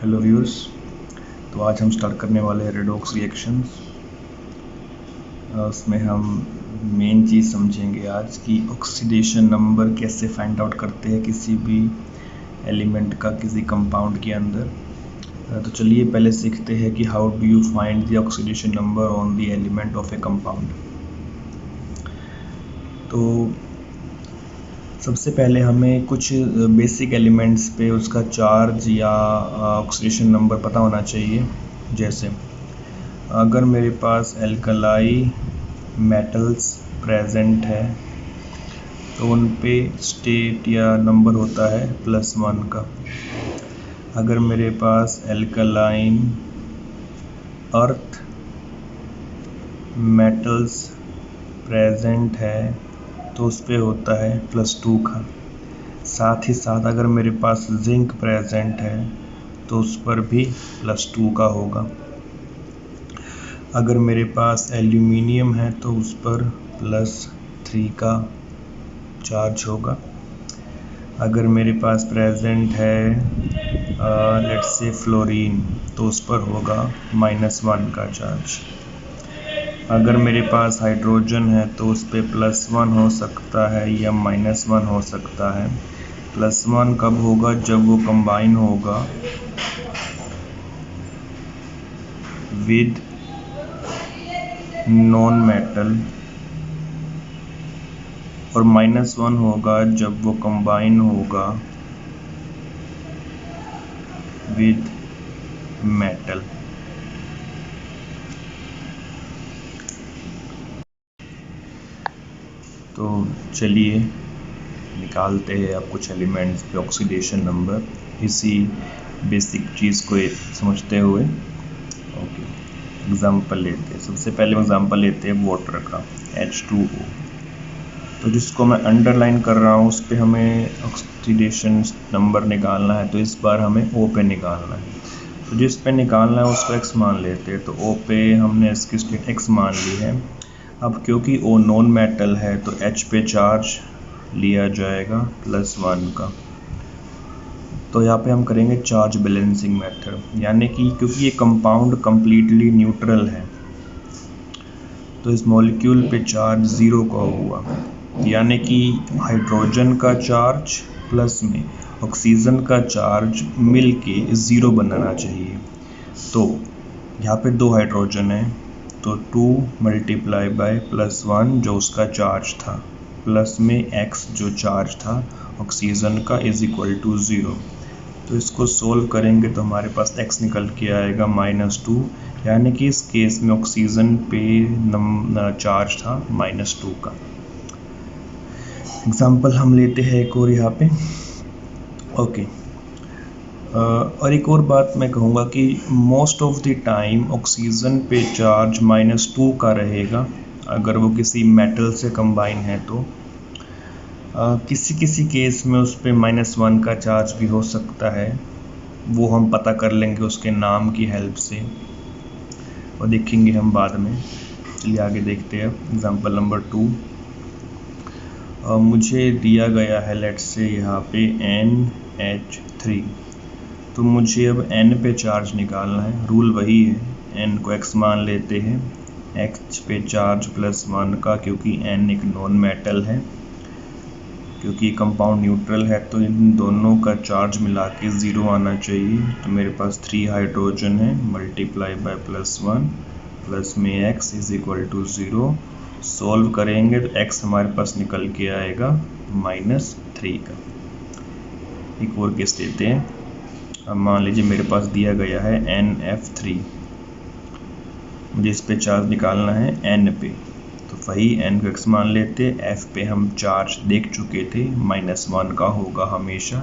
Hello viewers. तो आज हम स्टार्ट करने वाले हैं रेडॉक्स रिएक्शंस। उसमें हम मेन चीज़ समझेंगे आज कि ऑक्सीडेशन नंबर कैसे फाइंड आउट करते हैं किसी भी एलिमेंट का किसी कंपाउंड के अंदर। तो चलिए पहले सीखते हैं कि how do you find the oxidation number on the element of A compound. तो सबसे पहले हमें कुछ बेसिक एलिमेंट्स पे उसका चार्ज या ऑक्सीडेशन नंबर पता होना चाहिए। जैसे अगर मेरे पास एल्कलाई मेटल्स प्रेजेंट है तो उन पे स्टेट या नंबर होता है +1 का। अगर मेरे पास एल्कलाइन अर्थ मेटल्स प्रेजेंट है तो उस पे होता है +2 का। साथ ही साथ अगर मेरे पास जिंक प्रेजेंट है तो उस पर भी +2 का होगा। अगर मेरे पास एल्यूमिनियम है तो उस पर +3 का चार्ज होगा। अगर मेरे पास प्रेजेंट है लेट्स से फ्लोरीन तो उस पर होगा -1 का चार्ज। अगर मेरे पास हाइड्रोजन है तो उस पर +1 हो सकता है या -1 हो सकता है। +1 कब होगा? जब वो कंबाइन होगा विद नॉन मेटल, और -1 होगा जब वो कंबाइन होगा विद मेटल। तो चलिए निकालते हैं अब कुछ एलिमेंट्स पे ऑक्सीडेशन नंबर इसी बेसिक चीज़ को समझते हुए। ओके, एग्जांपल लेते हैं। सबसे पहले एग्जांपल लेते हैं वाटर का, H2O। तो जिसको मैं अंडरलाइन कर रहा हूँ उस पर हमें ऑक्सीडेशन नंबर निकालना है, तो इस बार हमें O पे निकालना है। तो जिस पे निकालना है उसको X मान लेते हैं। तो O पे हमने इसकी स्टेट X मान ली है। अब क्योंकि O नॉन मेटल है तो H पे चार्ज लिया जाएगा +1 का। तो यहाँ पे हम करेंगे चार्ज बैलेंसिंग मेथड, यानी कि क्योंकि ये कंपाउंड कम्प्लीटली न्यूट्रल है तो इस मॉलिक्यूल पे चार्ज 0 का हुआ, यानी कि हाइड्रोजन का चार्ज प्लस में ऑक्सीजन का चार्ज मिल के 0 बनाना चाहिए। तो यहाँ पे 2 हाइड्रोजन है तो 2 मल्टीप्लाई बाय +1 जो उसका चार्ज था, प्लस में x जो चार्ज था ऑक्सीजन का =0। तो इसको सोल्व करेंगे तो हमारे पास x निकल के आएगा -2, यानी कि इस केस में ऑक्सीजन पे चार्ज था -2 का। एग्जाम्पल हम लेते हैं एक और यहाँ पे। ओके, और एक और बात मैं कहूँगा कि most of the time oxygen पे चार्ज -2 का रहेगा अगर वो किसी मेटल से कंबाइन है। तो किसी किसी केस में उस पर -1 का चार्ज भी हो सकता है, वो हम पता कर लेंगे उसके नाम की हेल्प से और देखेंगे हम बाद में। चलिए आगे देखते हैं। एग्जाम्पल नंबर 2, मुझे दिया गया है लेट्स से यहाँ पे NH3। तो मुझे अब N पे चार्ज निकालना है। रूल वही है, N को X मान लेते हैं। X पे चार्ज +1 का, क्योंकि N एक नॉन मेटल है। क्योंकि कंपाउंड न्यूट्रल है तो इन दोनों का चार्ज मिला के 0 आना चाहिए। तो मेरे पास 3 हाइड्रोजन है, मल्टीप्लाई बाय +1 प्लस में x =0। सॉल्व करेंगे तो x हमारे पास निकल के आएगा -3 का। एक और केस लेते हैं। अब मान लीजिए मेरे पास दिया गया है NF3, मुझे इस पे चार्ज निकालना है N पे। तो वही N को X मान लेते। F पे हम चार्ज देख चुके थे, -1 का होगा हमेशा,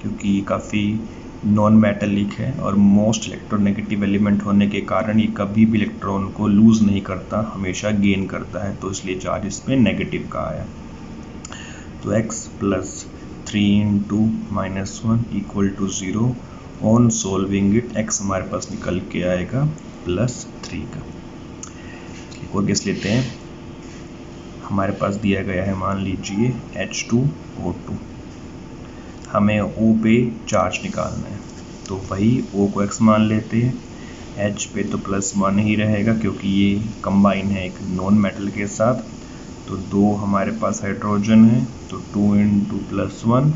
क्योंकि ये काफ़ी नॉन मेटेलिक है और मोस्ट इलेक्ट्रोनेगेटिव एलिमेंट होने के कारण ये कभी भी इलेक्ट्रॉन को लूज़ नहीं करता, हमेशा गेन करता है। तो इसलिए चार्ज इस पर नेगेटिव का आया। तो X + 3 × -1 = 0। On solving it X हमारे पास निकल के आएगा +3 का। एक और केस लेते हैं। हमारे पास दिया गया है, मान लीजिए H2O2, हमें O पे चार्ज निकालना है। तो वही O को X मान लेते हैं। H पे तो +1 ही रहेगा क्योंकि ये कंबाइन है एक नॉन मेटल के साथ। तो 2 हमारे पास हाइड्रोजन है, तो 2 × +1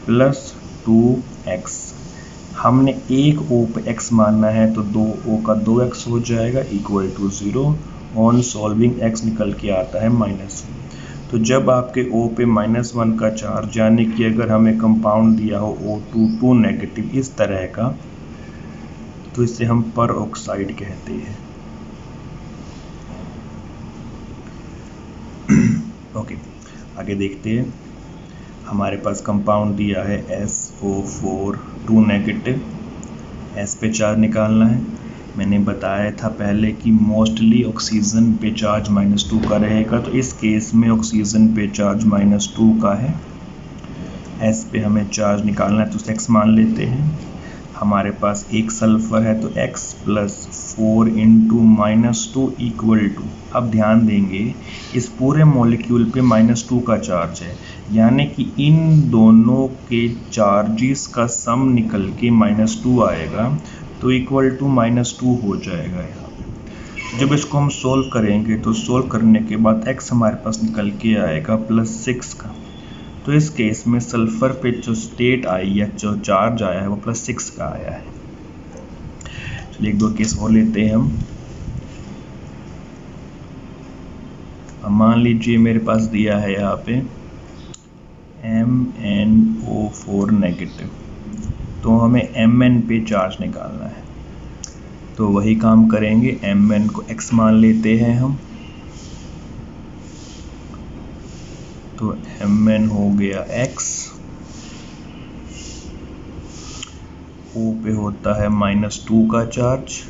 + 2x। हमने एक O पे X मानना है तो 2O का 2x हो जाएगा = 0। ऑन सॉल्विंग x निकल के आता है -1। तो जब आपके O पे -1 का चार्ज, यानी कि अगर हमें कंपाउंड दिया हो O2 नेगेटिव इस तरह का, तो इसे हम पर ऑक्साइड कहते हैं। ओके, आगे देखते हैं। हमारे पास कंपाउंड दिया है SO4 2 नेगेटिव। S पे चार्ज निकालना है। मैंने बताया था पहले कि मोस्टली ऑक्सीजन पे चार्ज -2 का रहेगा, तो इस केस में ऑक्सीजन पे चार्ज -2 का है। S पे हमें चार्ज निकालना है तो x मान लेते हैं। हमारे पास एक सल्फर है तो x + 4 × -2 = अब ध्यान देंगे इस पूरे मॉलिक्यूल पे -2 का चार्ज है, यानी कि इन दोनों के चार्जेस का सम निकल के -2 आएगा, तो =-2 हो जाएगा यहाँ पे। जब इसको हम सोल्व करेंगे तो सोल्व करने के बाद x हमारे पास निकल के आएगा +6 का। तो इस केस में सल्फर पे जो स्टेट आई है, जो चार्ज आया है, वो +6 का आया है। चलिए 1-2 केस और लेते हैं हम। अब मान लीजिए मेरे पास दिया है यहाँ पे MnO4 नेगेटिव, तो हमें Mn पे चार्ज निकालना है। तो वही काम करेंगे, Mn को x मान लेते हैं हम। तो Mn हो गया x, O पे होता है -2 का चार्ज,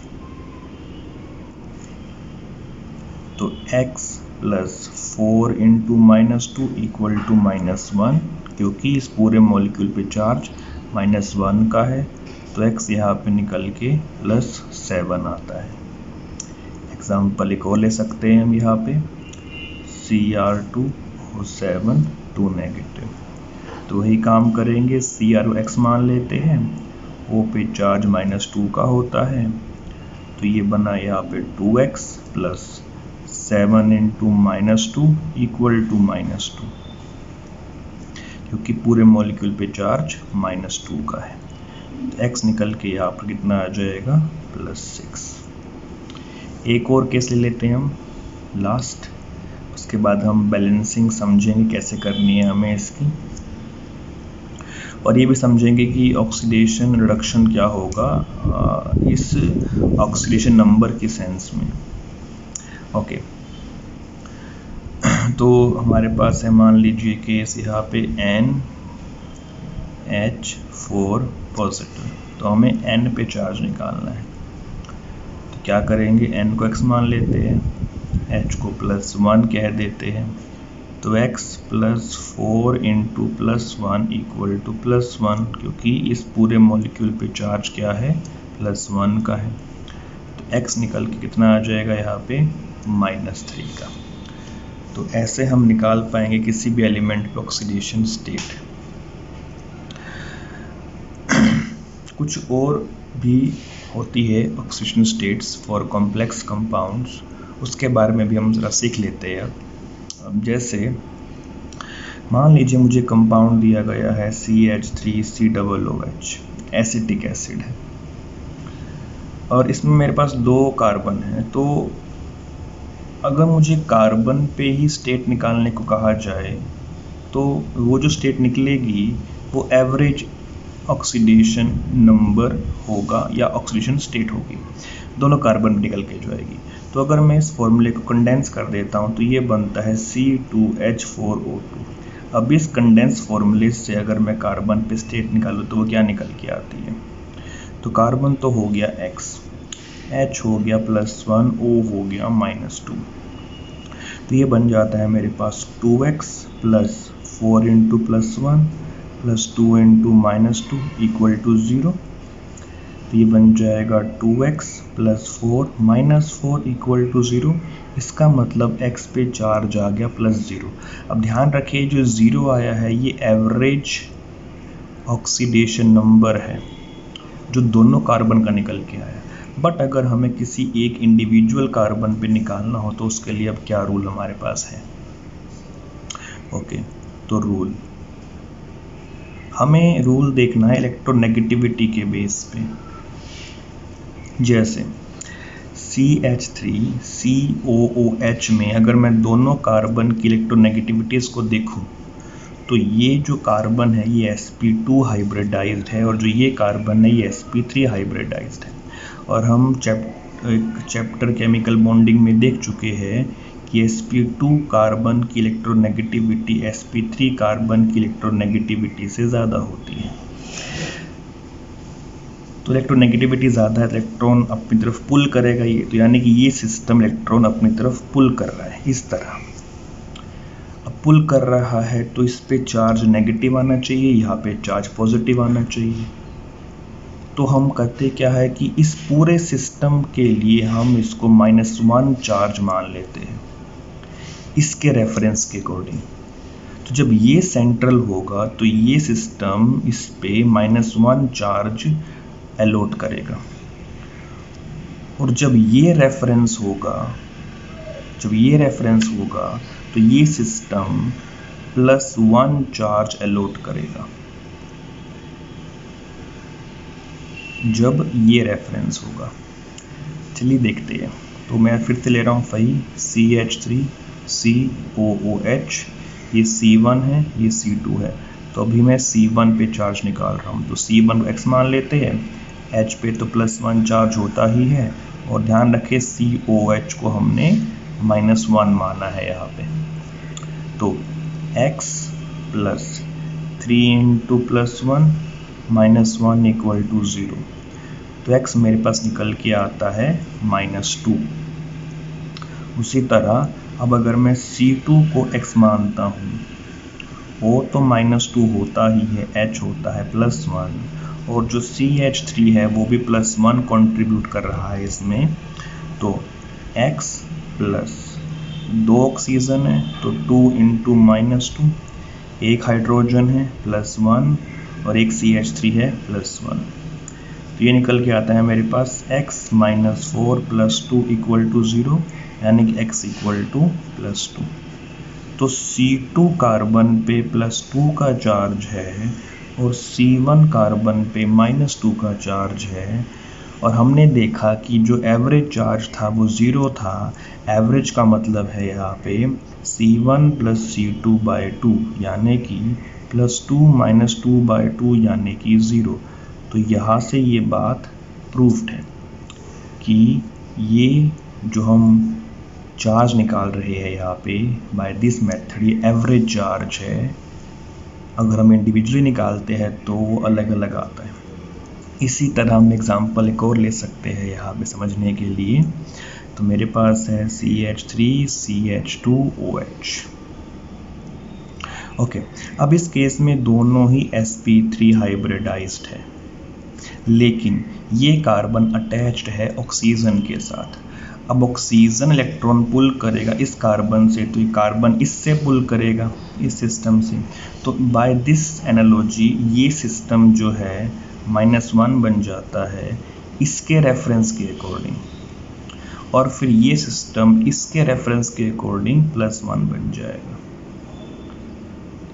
तो x + 4 × -2 = -1, क्योंकि इस पूरे मॉलिक्यूल पे चार्ज -1 का है, तो x यहाँ पे निकल के +7 आता है। एग्जाम्पल एक और ले सकते हैं हम यहाँ पे, Cr2O7 2 नेगेटिव। तो वही काम करेंगे, Cr x मान लेते हैं। O पे चार्ज -2 का होता है, तो ये बना यहाँ पे 2x + 7 × -2 = -2, क्योंकि पूरे मॉलिक्यूल पे चार्ज -2 का है। तो x निकल के यहाँ पर कितना आ जाएगा +6। एक और केस ले लेते हैं हम लास्ट, उसके बाद हम बैलेंसिंग समझेंगे कैसे करनी है हमें इसकी, और ये भी समझेंगे कि ऑक्सीडेशन रिडक्शन क्या होगा इस ऑक्सीडेशन नंबर की सेंस में। ओके, तो हमारे पास है, मान लीजिए केस यहाँ पे NH4 पॉजिटिव, तो हमें N पे चार्ज निकालना है। तो क्या करेंगे, N को x मान लेते हैं, H को +1 कह देते हैं, तो x + 4 × +1 = +1, क्योंकि इस पूरे मॉलिक्यूल पे चार्ज क्या है, +1 का है। तो x निकल के कितना आ जाएगा यहाँ पे -3 का। तो ऐसे हम निकाल पाएंगे किसी भी एलिमेंट पे ऑक्सीडेशन स्टेट। कुछ और भी होती है oxidation states for complex compounds, उसके बारे में भी हम ज़रा सीख लेते हैं। अब जैसे मान लीजिए मुझे कंपाउंड दिया गया है CH3COOH, एसिटिक एसिड है, और इसमें मेरे पास 2 कार्बन है। तो अगर मुझे कार्बन पे ही स्टेट निकालने को कहा जाए, तो वो जो स्टेट निकलेगी वो एवरेज ऑक्सीडेशन नंबर होगा या ऑक्सीडेशन स्टेट होगी, दोनों कार्बन निकल के जो आएगी। तो अगर मैं इस फॉर्मूले को कंडेंस कर देता हूँ तो ये बनता है C2H4O2। अब इस कंडेंस फॉर्मूले से अगर मैं कार्बन पे स्टेट निकालूँ तो वो क्या निकल के आती है, तो कार्बन तो हो गया x, H हो गया +1, O हो गया -2, तो ये बन जाता है मेरे पास 2x + 4 × +1 + 2 × -2 = 0। तो ये बन जाएगा 2x + 4 -4 = 0। इसका मतलब x पे चार्ज आ गया +0। अब ध्यान रखिए जो 0 आया है ये एवरेज ऑक्सीडेशन नंबर है, जो दोनों कार्बन का निकल के आया। बट अगर हमें किसी एक इंडिविजुअल कार्बन पे निकालना हो तो उसके लिए अब क्या रूल हमारे पास है? ओके, तो रूल हमें रूल देखना है इलेक्ट्रोनेगेटिविटी के बेस पे। जैसे CH3COOH में अगर मैं दोनों कार्बन की इलेक्ट्रोनेगेटिविटीज़ को देखूं तो ये जो कार्बन है ये sp2 हाइब्रिडाइज्ड है और जो ये कार्बन है ये sp3 हाइब्रिडाइज्ड है। और हम चैप्टर केमिकल बॉन्डिंग में देख चुके हैं कि sp2 कार्बन की इलेक्ट्रोनेगेटिविटी sp3 कार्बन की इलेक्ट्रोनेगेटिविटी से ज़्यादा होती है। तो इलेक्ट्रोनेगेटिविटी ज़्यादा है, इलेक्ट्रॉन अपनी तरफ पुल करेगा ये, तो यानी कि ये सिस्टम इलेक्ट्रॉन अपनी तरफ पुल कर रहा है। इस तरह अब पुल कर रहा है तो इस पे चार्ज नेगेटिव आना चाहिए, यहाँ पे चार्ज पॉजिटिव आना चाहिए। तो हम कहते क्या है कि इस पूरे सिस्टम के लिए हम इसको -1 चार्ज मान लेते हैं इसके रेफरेंस के अकॉर्डिंग। तो जब ये सेंट्रल होगा तो ये सिस्टम इस पे -1 चार्ज अलॉट करेगा, और जब ये रेफरेंस होगा तो ये सिस्टम +1 चार्ज अलॉट करेगा जब ये रेफरेंस होगा। चलिए देखते हैं। तो मैं फिर से ले रहा हूँ वही CH3COOH, ये C1 है, ये C2 है। तो अभी मैं C1 पे चार्ज निकाल रहा हूँ, तो C1 को X मान लेते हैं, H पे तो +1 चार्ज होता ही है, और ध्यान रखें COH को हमने -1 माना है यहाँ पे। तो X + 3 × +1 -1 = 0। तो X मेरे पास निकल के आता है -2। उसी तरह अब अगर मैं C2 को X मानता हूँ, वो तो -2 होता ही है, H होता है +1, और जो CH3 है वो भी +1 कंट्रीब्यूट कर रहा है इसमें। तो X + 2 ऑक्सीजन है तो 2 × -2, एक हाइड्रोजन है +1 और एक CH3 है +1। तो ये निकल के आता है मेरे पास X - 4 + 2 = 0, यानी कि X = +2। तो C2 कार्बन पे +2 का चार्ज है और C1 कार्बन पे -2 का चार्ज है, और हमने देखा कि जो एवरेज चार्ज था वो 0 था। एवरेज का मतलब है यहाँ पे C1 + C2/2, यानी कि +2 - 2/2 यानी कि 0। तो यहाँ से ये बात प्रूफ्ड है कि ये जो हम चार्ज निकाल रहे हैं यहाँ पे बाय दिस मेथड, ये एवरेज चार्ज है। अगर हम इंडिविजुअली निकालते हैं तो वो अलग अलग आता है। इसी तरह हम एग्जांपल एक और ले सकते हैं यहाँ पे समझने के लिए। तो मेरे पास है CH3CH2OH। ओके, अब इस केस में दोनों ही sp3 हाइब्रिडाइज्ड है, लेकिन ये कार्बन अटैच्ड है ऑक्सीजन के साथ। अब ऑक्सीजन इलेक्ट्रॉन पुल करेगा इस कार्बन से, तो ये कार्बन इससे पुल करेगा इस सिस्टम से। तो बाय दिस एनालॉजी ये सिस्टम जो है -1 बन जाता है इसके रेफरेंस के अकॉर्डिंग, और फिर ये सिस्टम इसके रेफरेंस के अकॉर्डिंग +1 बन जाएगा।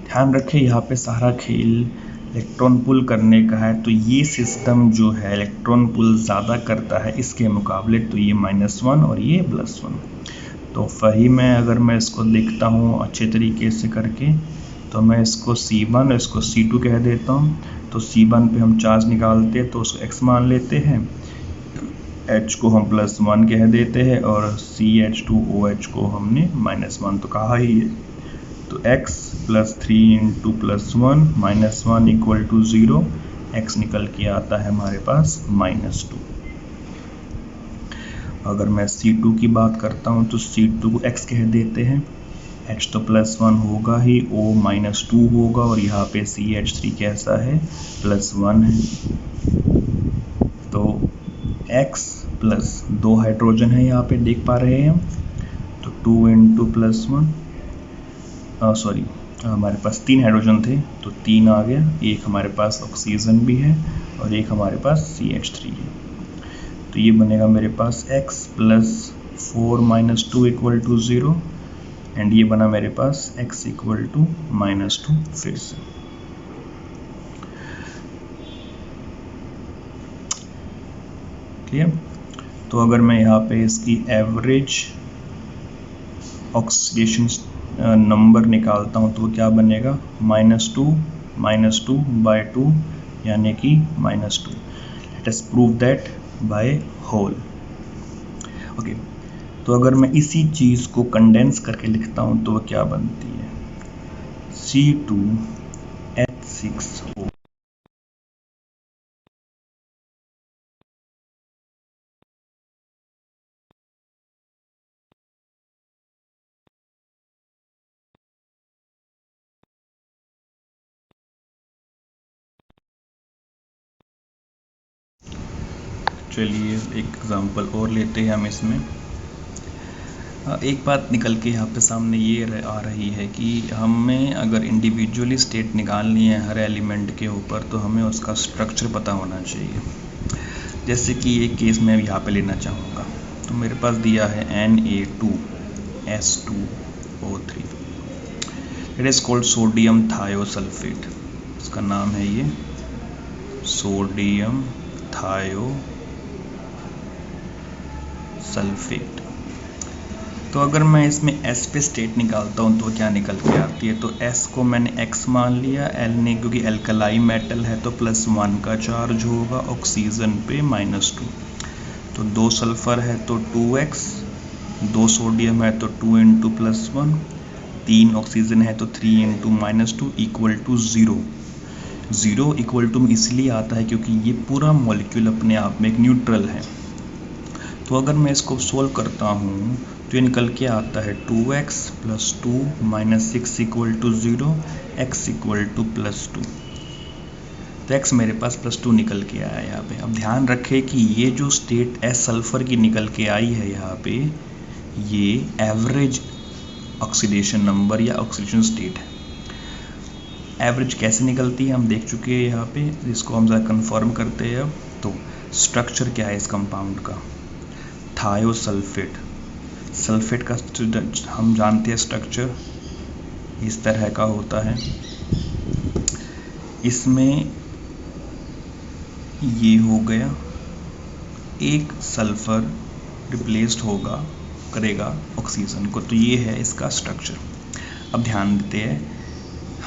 ध्यान रखें यहाँ पे सारा खेल इलेक्ट्रॉन पुल करने का है, तो ये सिस्टम जो है इलेक्ट्रॉन पुल ज़्यादा करता है इसके मुकाबले, तो ये -1 और ये +1। तो वही मैं अगर मैं इसको देखता हूँ अच्छे तरीके से करके, तो मैं इसको C1 और इसको C2 कह देता हूँ। तो C1 पे हम चार्ज निकालते हैं तो उसको X मान लेते हैं, H को हम +1 कह देते हैं, और CH2OH को हमने -1 तो कहा ही है। तो X + 3 × +1 -1 = 0। X निकल के आता है हमारे पास -2। अगर मैं C2 की बात करता हूँ तो C2 को X कह देते हैं, H तो +1 होगा ही, O -2 होगा, और यहाँ पे CH3 कैसा है +1 है। तो X + 2 हाइड्रोजन है यहाँ पे देख पा रहे हैं हम, तो 2 × +1 हमारे पास 3 हाइड्रोजन थे तो 3 आ गया, एक हमारे पास ऑक्सीजन भी है और एक हमारे पास CH3 है। तो ये बनेगा मेरे पास x + 4 - 2 = 0 एंड ये बना मेरे पास x = -2 फिर से। ठीक है, तो अगर मैं यहाँ पे इसकी एवरेज ऑक्सीडेशन नंबर निकालता हूँ तो क्या बनेगा, -2 - 2 यानी कि -2। Let us prove that by whole. Okay, तो अगर मैं इसी चीज़ को कंडेंस करके लिखता हूँ तो क्या बनती है, C2H6O। चलिए एक एग्जांपल और लेते हैं हम इसमें। एक बात निकल के यहाँ पे सामने ये आ रही है कि हमें अगर इंडिविजुअली स्टेट निकालनी है हर एलिमेंट के ऊपर तो हमें उसका स्ट्रक्चर पता होना चाहिए। जैसे कि एक केस मैं यहाँ पे लेना चाहूँगा, तो मेरे पास दिया है Na2S2O3, it is called sodium thiosulphate. इसका नाम है ये सोडियम थायोसल्फेट। तो अगर मैं इसमें S पे स्टेट निकालता हूँ तो क्या निकल के आती है, तो S को मैंने X मान लिया, L ने क्योंकि एल्कलाई मेटल है तो +1 का चार्ज होगा, ऑक्सीजन पे -2, तो 2 सल्फ़र है तो 2x, 2 सोडियम है तो 2 × +1, 3 ऑक्सीजन है तो 3 × -2 = 0। 0 = इसलिए आता है क्योंकि ये पूरा मॉलिक्यूल अपने आप में एक न्यूट्रल है। तो अगर मैं इसको सोल्व करता हूँ तो ये निकल के आता है 2x + 2 - 6 = 0, x = +2। तो x मेरे पास +2 निकल के आया यहाँ पे। अब ध्यान रखें कि ये जो स्टेट S सल्फ़र की निकल के आई है यहाँ पे, ये एवरेज ऑक्सीडेशन नंबर या ऑक्सीडेशन स्टेट है। एवरेज कैसे निकलती है हम देख चुके हैं यहाँ पे, इसको हम ज़रा कन्फर्म करते हैं। अब तो स्ट्रक्चर क्या है इस कंपाउंड का, थायोसल्फेट। सल्फेट का हम जानते हैं स्ट्रक्चर इस तरह का होता है, इसमें ये हो गया, एक सल्फर रिप्लेस्ड करेगा ऑक्सीजन को, तो ये है इसका स्ट्रक्चर। अब ध्यान देते हैं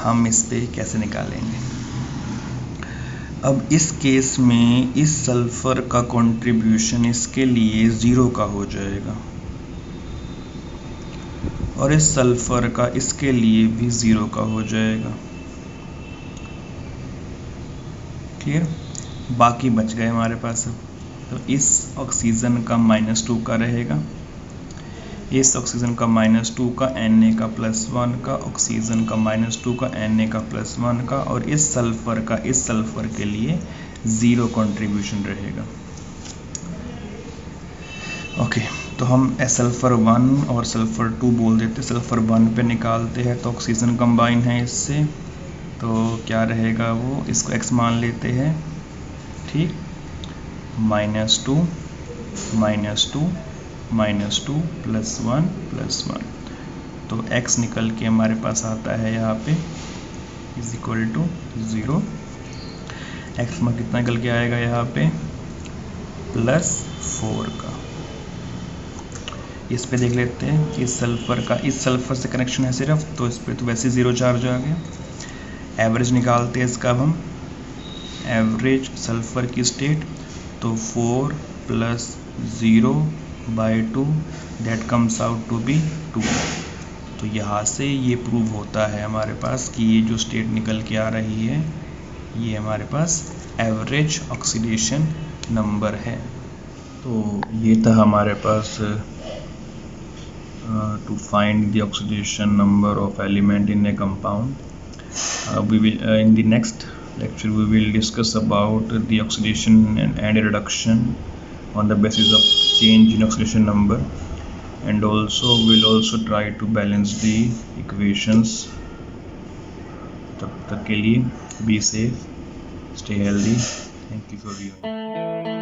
हम इस पे कैसे निकालेंगे। अब इस केस में इस सल्फर का कंट्रीब्यूशन इसके लिए 0 का हो जाएगा और इस सल्फर का इसके लिए भी 0 का हो जाएगा। क्लियर, बाकी बच गए हमारे पास। अब तो इस ऑक्सीजन का -2 का रहेगा, इस ऑक्सीजन का -2 का, Na का +1 का, ऑक्सीजन का -2 का, Na का +1 का, और इस सल्फर का इस सल्फर के लिए 0 कंट्रीब्यूशन रहेगा। ओके, तो हम सल्फर 1 और सल्फर 2 बोल देते। सल्फर 1 पे निकालते हैं तो ऑक्सीजन कंबाइन है इससे, तो क्या रहेगा वो, इसको x मान लेते हैं, ठीक, -2 +1 +1, तो x निकल के हमारे पास आता है यहाँ पे = 0। x में कितना निकल के आएगा यहाँ पे, +4 का। इस पे देख लेते हैं कि इस सल्फर से कनेक्शन है सिर्फ, तो इस पे तो वैसे 0 चार्ज आ गया। एवरेज निकालते हैं इसका हम, एवरेज सल्फर की स्टेट, तो 4 + 0/2 that comes out to be 2। तो यहाँ से ये प्रूव होता है हमारे पास कि ये जो स्टेट निकल के आ रही है ये हमारे पास एवरेज ऑक्सीडेशन नंबर है। तो ये था हमारे पास to find the oxidation number of element in a compound. We will in the next lecture we will discuss about the oxidation and reduction on the basis of change in oxidation number, and also we'll also try to balance the equations तब तक के लिए be safe, stay healthy, thank you for viewing.